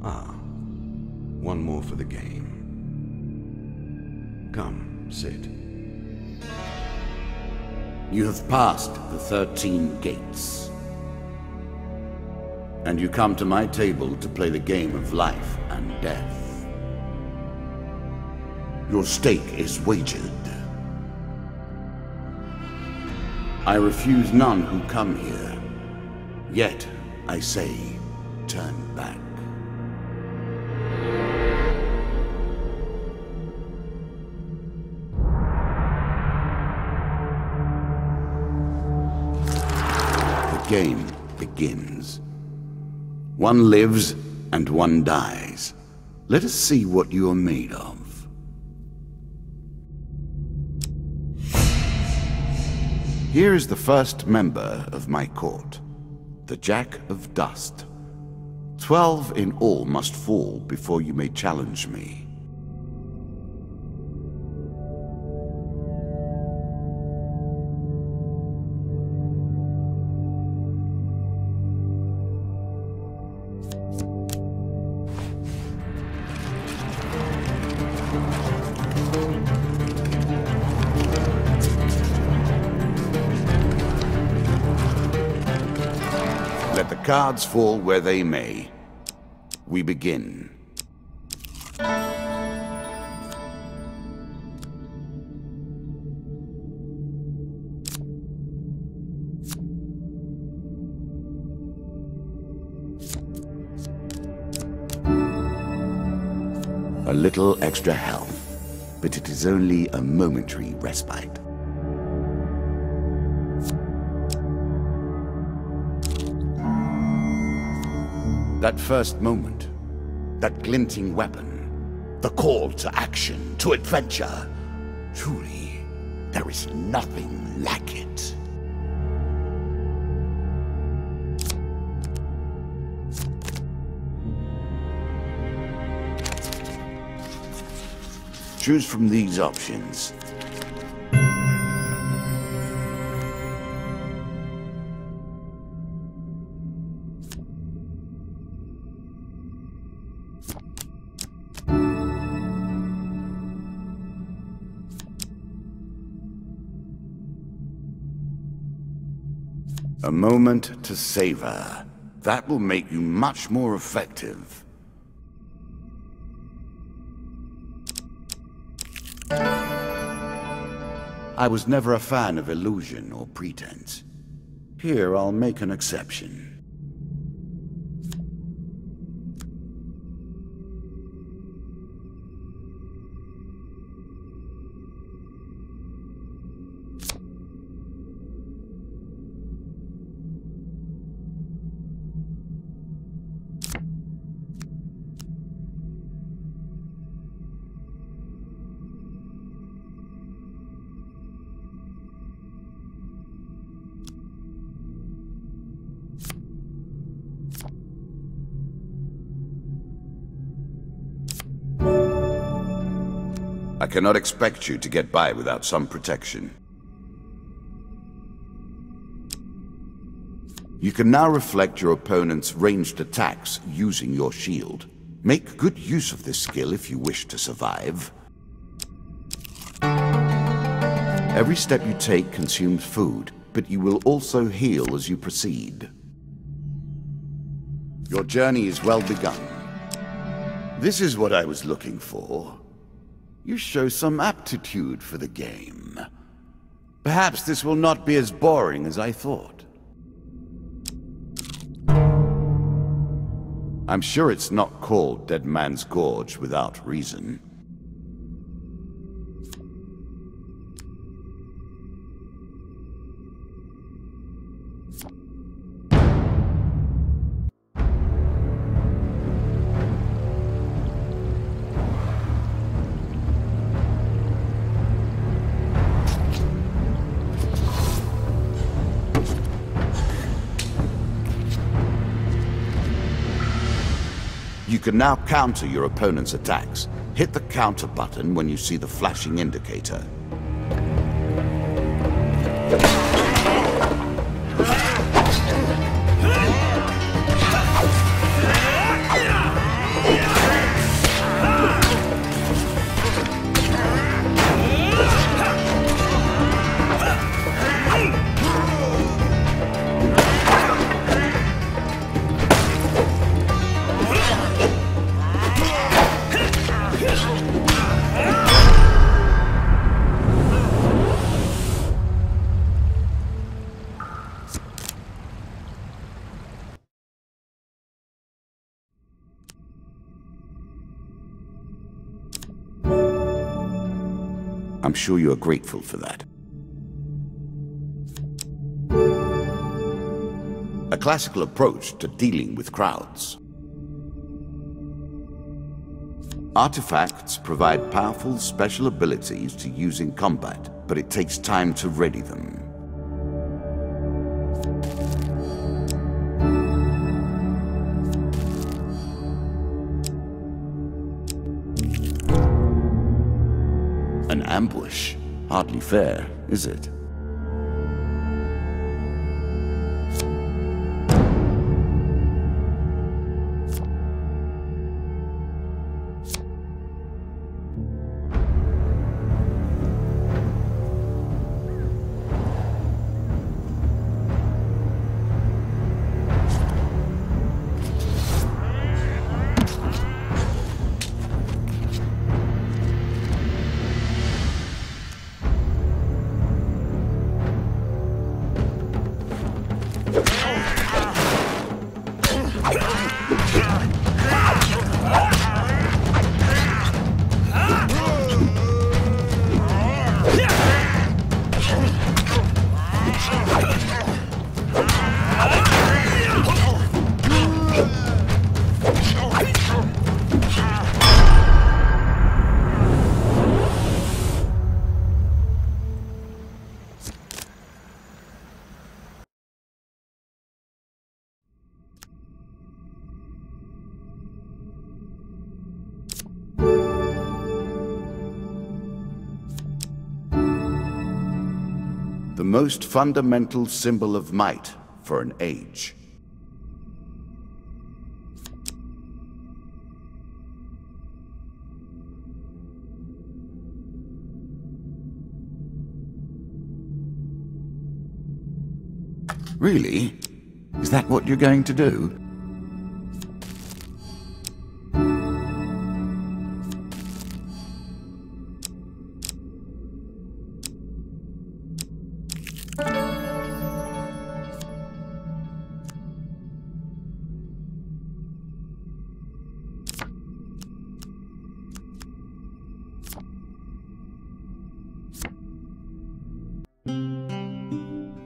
Ah, one more for the game. Come, sit. You have passed the 13 gates. And you come to my table to play the game of life and death. Your stake is wagered. I refuse none who come here. Yet, I say, turn back. The game begins. One lives and one dies. Let us see what you are made of. Here is the first member of my court, the Jack of Dust. 12 in all must fall before you may challenge me. Let the cards fall where they may. We begin. A little extra health, but it is only a momentary respite. That first moment, that glinting weapon, the call to action, to adventure. Truly, there is nothing like it. Choose from these options. A moment to savor. That will make you much more effective. I was never a fan of illusion or pretense. Here, I'll make an exception. I cannot expect you to get by without some protection. You can now reflect your opponent's ranged attacks using your shield. Make good use of this skill if you wish to survive. Every step you take consumes food, but you will also heal as you proceed. Your journey is well begun. This is what I was looking for. You show some aptitude for the game. Perhaps this will not be as boring as I thought. I'm sure it's not called Dead Man's Gorge without reason. You can now counter your opponent's attacks. Hit the counter button when you see the flashing indicator. I'm sure you are grateful for that. A classical approach to dealing with crowds. Artifacts provide powerful special abilities to use in combat, but it takes time to ready them. An ambush? Hardly fair, is it? The most fundamental symbol of might for an age. Really? Is that what you're going to do?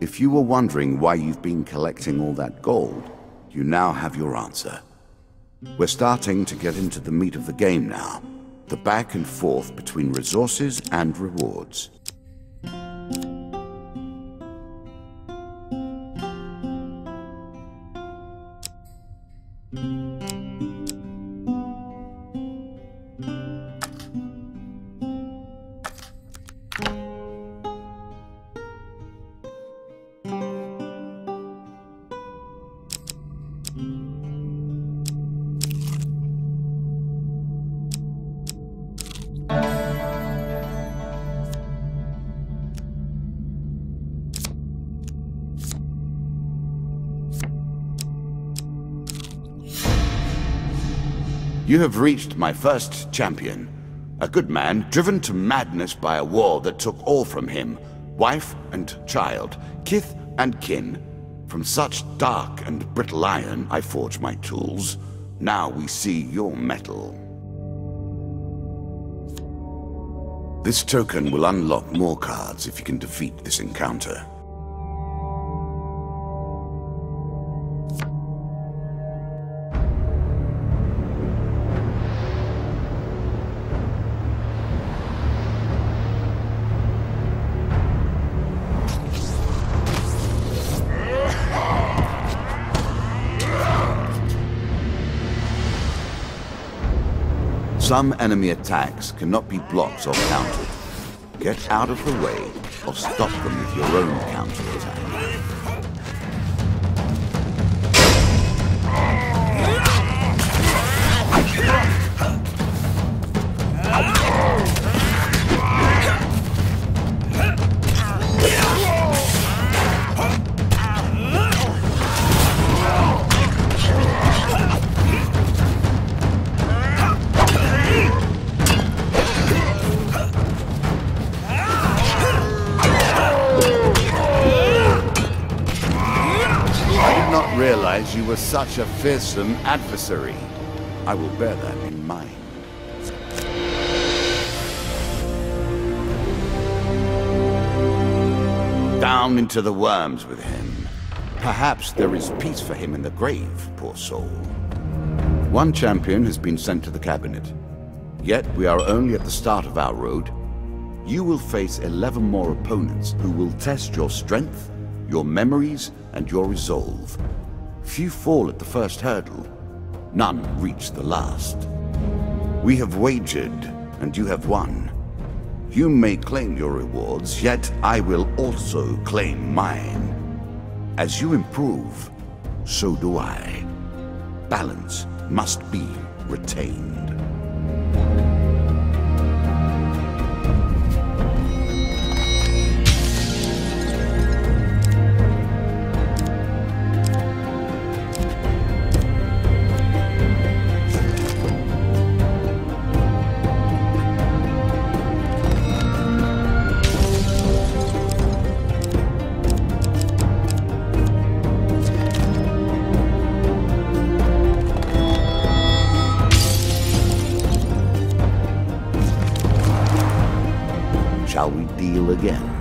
If you were wondering why you've been collecting all that gold, you now have your answer. We're starting to get into the meat of the game now, the back and forth between resources and rewards. You have reached my first champion. A good man driven to madness by a war that took all from him. Wife and child, kith and kin. From such dark and brittle iron I forge my tools. Now we see your metal. This token will unlock more cards if you can defeat this encounter. Some enemy attacks cannot be blocked or countered. Get out of the way or stop them with your own counterattack. Realize you were such a fearsome adversary. I will bear that in mind. Down into the worms with him. Perhaps there is peace for him in the grave, poor soul. One champion has been sent to the cabinet. Yet we are only at the start of our road. You will face 11 more opponents who will test your strength, your memories, and your resolve. Few fall at the first hurdle. None reach the last. We have wagered, and you have won. You may claim your rewards, yet I will also claim mine. As you improve, so do I. Balance must be retained. Shall we deal again?